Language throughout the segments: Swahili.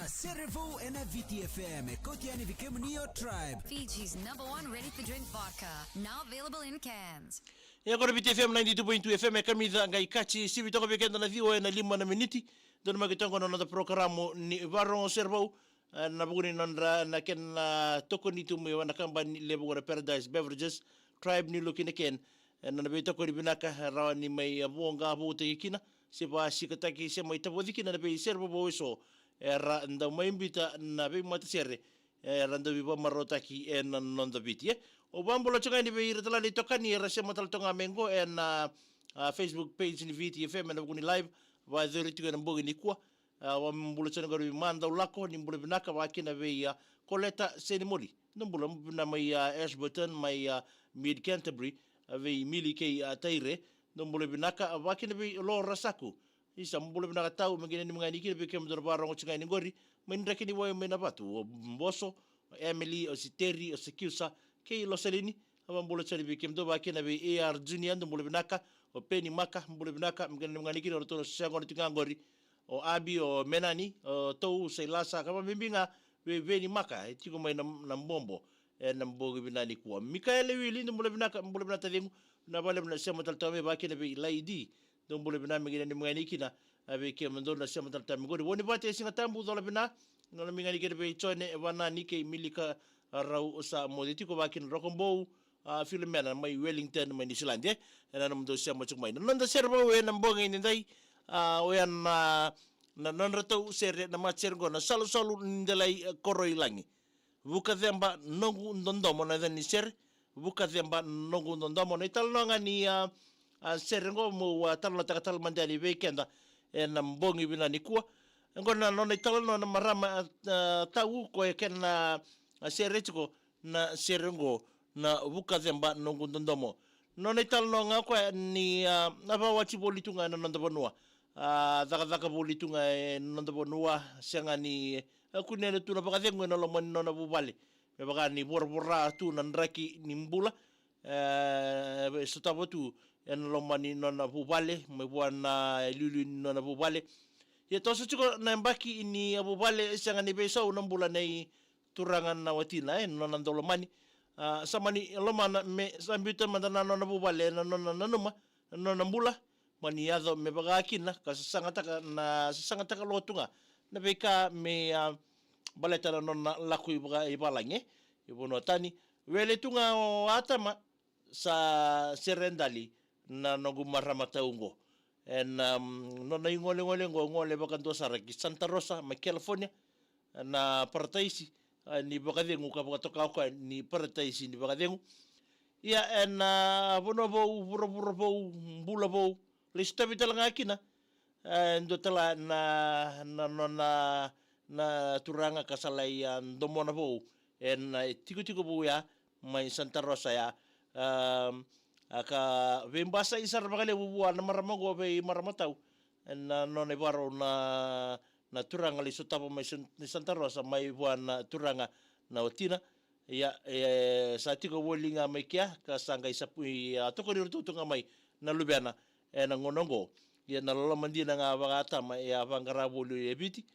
sere vou e na VTFM e kotiani vikemnio tribe. Fiji's #1 ready-to-drink vodka, now available in cans. E agora BTFM 92.2 FM e kamida ngai kachi si bitoko bekenda na viwa na 5 miniti don magitongo na nota programo ni varo servo na buguni nondra na ken toko ni tumu na kamba ni lebo na Paradise Beverages tribe ni looking again na bitoko ni binaka rawa ni mai abonga bote kina se ba sikataki se mai tavoci na be servo boiso era nda mai mbita na vei-matasere randa viva marotaki en nonda bitie o bambola changa ni be irtala ni tokani era se matal tonga mengo en Facebook page ni VTFM na buguni live va zeriti na mbogi ni kwa wa mbula changa gori manda ulako ni mbula binaka wa kina be koleta senimoli mbula na mai Ashburton mai Mid Canterbury ve milike taire mbula binaka wa kina be lo rasaku isa mbula binaka tau mengine ni mngani kina be kem dorba rongo changa ni gori mendra kini wa mena batu o mboso Emily o Siteri o Sekiusa ke lo selini abambolo chali be kem do ba kina be AR Junior mbula binaka o Penny Maka mbula binaka mengine ni mngani kina roto sengo ni tingangori o Abi o Menani o Tou Seilasa kama bimbinga be Penny Maka tiko mai na mbombo na mbogi binani kwa Mikaele Wili mbula binaka dengu na bale na sema taltame ba kina be Laidi mbula binaka mengine ni mngani kina abe kem ndo na sema taltame gori woni bate singa tambu dola bina no mingani kina be chone wana nike milika rau sa moditiko ba kina rokombo Filomena mai Wellington mai New Zealand na mdo sema chuk mai nanda servo we na mbonga ni dai o yan na nonrato sere na machergo na salu ndalai koroilangi buka themba nongu ndondomo na ni ser buka themba nongu ndondomo na talonga ni serengo mo talona takatal mandali weekenda na mbongi bina ni kwa ngona nona talona na marama tau ko ken na serechiko na serengo na buka themba nongu ndondomo nona talona kwa ni abawachi bolitunga na nonda vanua dhaka bolitunga nonda vanua senga ni kunene tuna bakathengo na lomani nona bubale me baka ni borbora tu na ndraki ni mbula sotabo tu en lomani nona bubale me buana lulu nona bubale ye toso chiko na mbaki ni bubale senga ni beso na mbula nei turangan na watina nona ndolomani samani lomana me sambita mandana nona bubale na nona mbula mani yado me baka kina kasasangata lotunga na beka me baleta na nona laku ibalange ibono tani wele tunga o atama sa serendali na nogu maramata ungo en nona ngole baka dosara ki Santa Rosa ma California na Parataisi ni baka dengu ka baka toka ko ni Parataisi ni baka dengu ya en bono bo mbula bo lista vital ngakina ndo tala na turanga kasalai domona bo en tiko bo ya mai Santa Rosa ya aka vembasa isar bagale bubu na maramago be maramatau en none baro na turanga li sotapa mai Santa Rosa mai buana turanga na otina ya sa tiko wolinga mai kia ka sanga isapui toko ni rutunga mai na lubiana na ngonongo ya na lola mandina nga bagata mai ya bangara bolu ebiti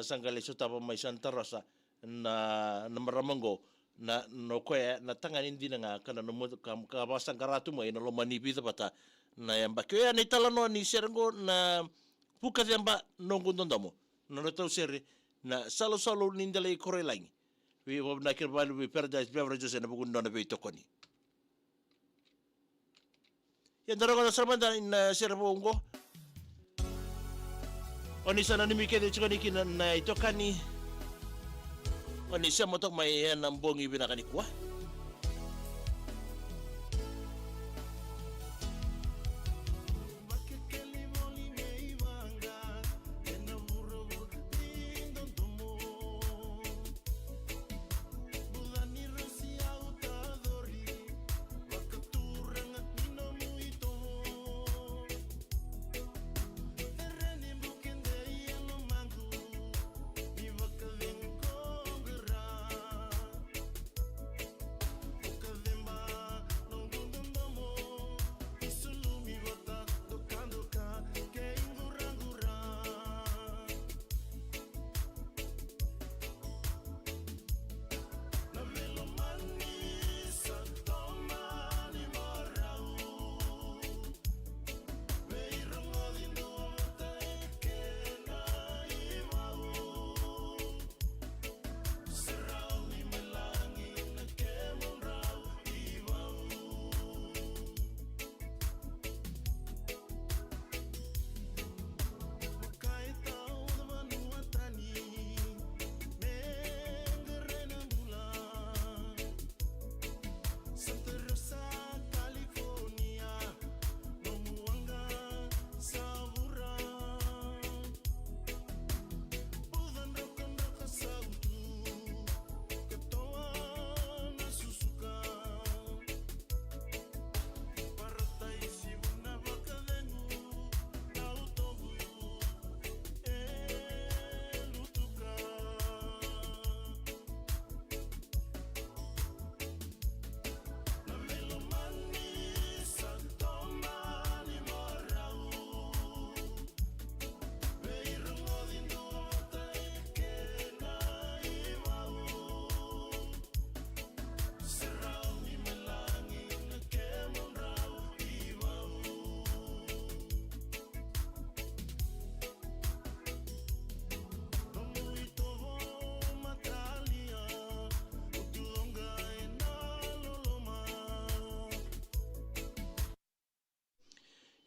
sanga li sotapa mai Santa Rosa na maramango na no koe na tanga indina nga kana no ka basang karatu mo ina lo manipita pata na yamba kyo ya ni talano ni serengo na puka yamba nongu ndondamo na no sere na salo nindale korelangi we wob na kirbalu we Paradise Beverages na bugun na be tokoni ya ndaro na sarmanda in servo ngo oni sana ni mikede chukani kina na itokani oni siya motok may nambongi binakanikwa.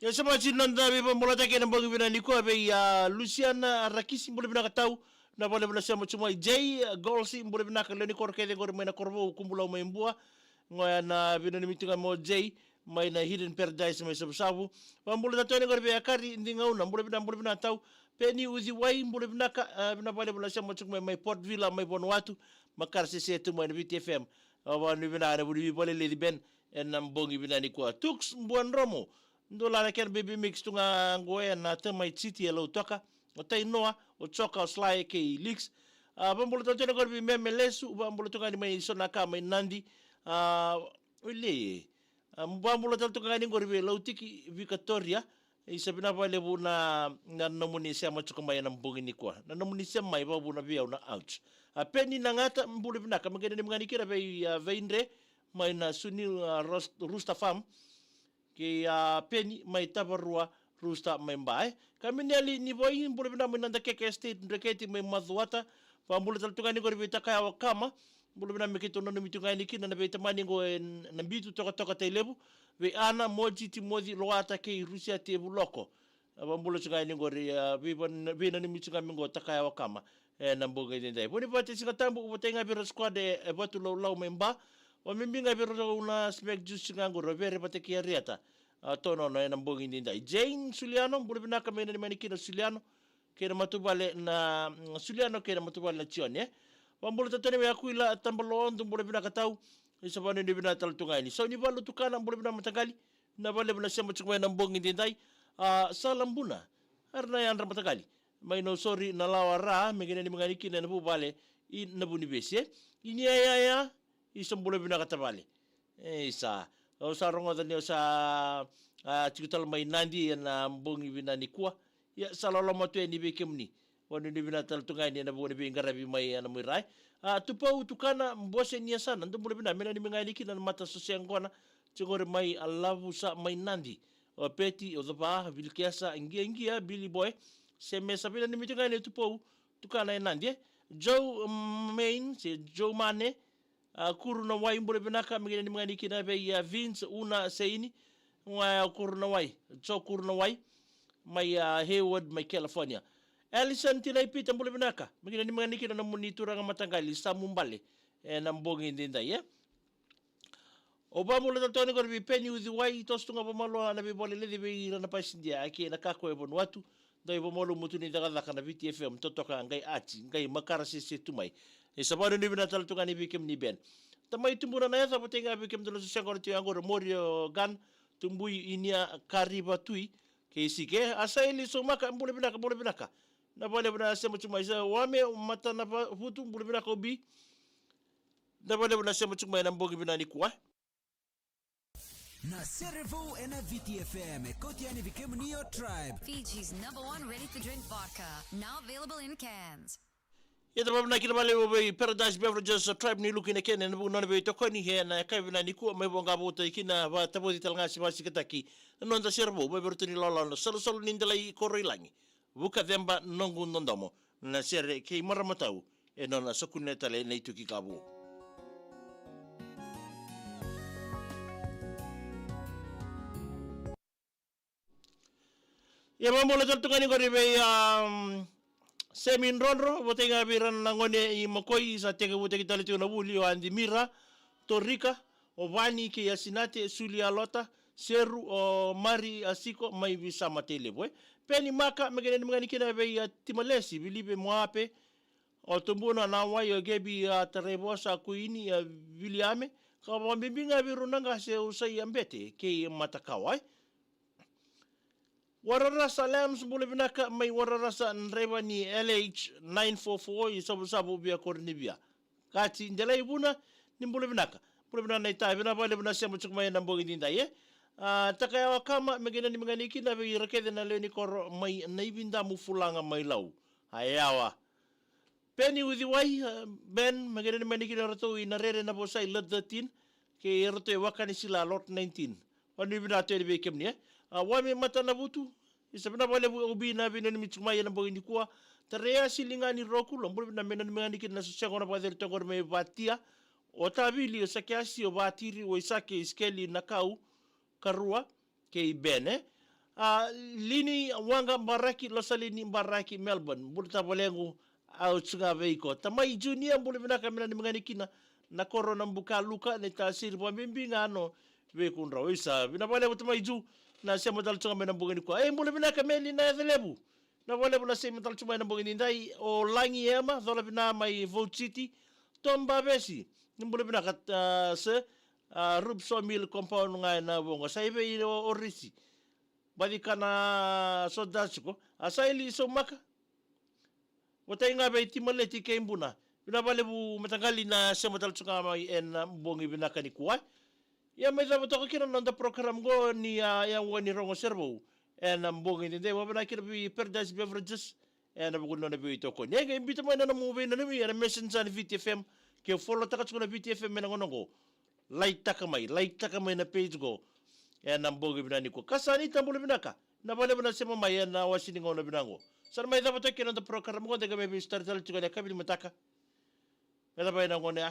Ya sama nonda be pambola take na bogi bina niko be ya Luciana Rakisi mbole bina katau na bole bina sama cuma J Golsi mbole bina ka leni kor kede kor mena korbo kumbula mai mbua ngoya na bina ni mitunga mo J mai na Hidden Paradise mai sabu pambole ta tone kor be akari ndinga una mbole bina tau peni uzi wai mbole bina ka bina bole bina sama cuma mai Port Villa mai Vanuatu makar se tu mai VTFM awan bina ara budi bole ledi ben en mbongi bina niko tux mbuan romo ndo la ken baby mix tunga ngoe na tema city elo toka o tai noa o choka o slai ke leaks bambolo to tene korbi meme lesu bambolo to ngani mai sona ka mai nandi ule bambolo to ngani korbi lautiki Victoria isabina vale buna na nomuni sia machuka mai na mbongi ni kwa na nomuni sia mai babu na bia una ouch peni na ngata mbulu bina kama ngene ni ngani kira bei veinre mai na sunil rusta farm ke peni mai tabarua rusta mai mbae kami neli ni voi mbule bina minanda keke estate ndreketi mai madhuata pa mbule taltungani ko ribita kaya wakama mbule bina mekito nono mitungani kina na beita mani ngo na bitu toka telebu ve ana moji ti moji loata ke Rusia te buloko pa mbule tungani ngo ri bina ni mitungani ngo takaya wakama na mboga ndai poni pati singatambu ubotenga biro squad batu lau mai mba o mimbinga biro una spec juice ngango rovere pateki ariata tono no na mbongi ndai Jane Suliano mbule bina kamena ni manikina Suliano kena matubale na Suliano kena matubale na Chione mbule tatone me akuila tambalo ndo mbule bina katau isabane ni bina taltungani so ni balu tukana mbule bina matagali na bale bina sema chukuma na mbongi ndai salambuna arna ya andra matagali mai no sorry na lawara megene ni manikina na bubale na buni bese ini ya isambule bina katabale isa o sa rongo tani o sa tikutal mai nandi na mbongi bina ni kwa ya salalo matwe ni bekemni woni ni bina tal tungai ni na boni be ngarabi mai na murai tupau tukana mbose ni sana ndo mbule bina mena ni mengai kina mata sosiangona chigore mai alavu sa mai nandi o peti o daba vilkesa ngia Billy Boy seme sabina ni mitungai ni tupau tukana nandi Joe Main se Joe Mane kuru na wai mbole binaka mingine ni mngani kina be ya Vince una seini wa kuru na wai so kuru na wai mai Hayward mai California Alison tinai pita mbole binaka mingine ni mngani kina na monitora nga matangali sa mumbale na mbongi ndinda ye Obama le tatoni ko bi penny uzi wai tostunga bomalo na be bole le be na pasindia ake na kako e Vanuatu dai bomalo mutuni daga kana VTFM totoka ngai achi ngai makara se tumai sabano ni bina tal tungani bikem ni ben tamai tumbuna na yasa potenga bikem dolo sengor ti angor morio gan tumbui inia kariba tui ke sike asaili somaka mbule binaka na bole bina sema chuma isa wame mata na futu mbule binaka obi na bole bina sema chuma na mbogi bina ni kwa na Serevo na VTFM kotiani bikem niyo tribe Fiji's #1 ready-to-drink vodka, now available in cans. Yata babna kina bale bobe Paradise Beverages tribe ni lukina kene na nona be tokoni he na kaivina ni ku mai bonga bota kina ba tabodi talnga si basi kataki nonda servo be bertuni lolo solo nindela I koroilangi buka themba nongu nondomo na sere ke maramatau nona sokuneta le nei tuki kabu ya mambola tokani ko be Semin ronro botenga biran nangone I makoi sa tega botegi taliti na buli o andi mira torika o vani ke yasinate sulia lota seru o mari asiko mai bisa matele boy peni maka megene mngani kina be timalesi bilibe moape o tumbuna na wai o gebi tarebosa kuini ya Williame ka bombinga birunanga se usai ambete ke matakawai Wararasa Lambs mbule binaka mai wararasa nreba ni LH 944 isabu bia kornibia. Kati ndela ibuna ni mbule binaka. Mbule binaka na ita bina bale bina siya mchukuma na mbogi dinda ye. Takaya wakama megena ni mngani kina be irakede na leo ni koro mai naibinda mufulanga mai lau. Hayawa. Penny uthi wai Ben megena ni mngani kina rato inarere na bosai lot 13 ke rato wakani sila lot 19. Wani bina tedi be kemni wame mata na butu isabina bale ubi na bina ni michuma ya na bogi kwa tarea silingani roku lombul na mena ni mengani kina sosego na padel tongor me batia otabili o sakiasi o batiri o isake iskeli na kau karua ke ibene lini wanga baraki losalini baraki Melbourne bulta bolengu au tsunga veiko tamai junior bule binaka mina ni mangani kina na korona mbuka luka ne tasiri po bimbinga ano ve kunra oisa bina bale butamai ju na sema dal tsunga mena mbugani kwa bule binaka meli na thelebu na bale bula sema dal tsunga mena mbugani ndai o langi ema dola bina mai vote city tomba besi bule binaka se rubso mil compound ngai na bongo saive o risi badi kana sodachiko asaili so maka wata inga be timale ti kembuna bina bale bu matangali na sema tal tsuka mai en bongi bina kani kuai ya meza to kira nanda program go ni ya wani rongo servo en bongi ni de wabana kira bi paradise beverages en bu no bi to ko nega imbita mai na mu be na mi ya messenger VTFM ke follow taka tsuna VTFM mena ngono like taka mai na page go en bongi bina ni ko kasani tambule binaka na bale bana sema mai na wasini ngono binango sar mai dapat kira nanda program go de ga be start tal tsuka de kabili mataka Meda bai na ngone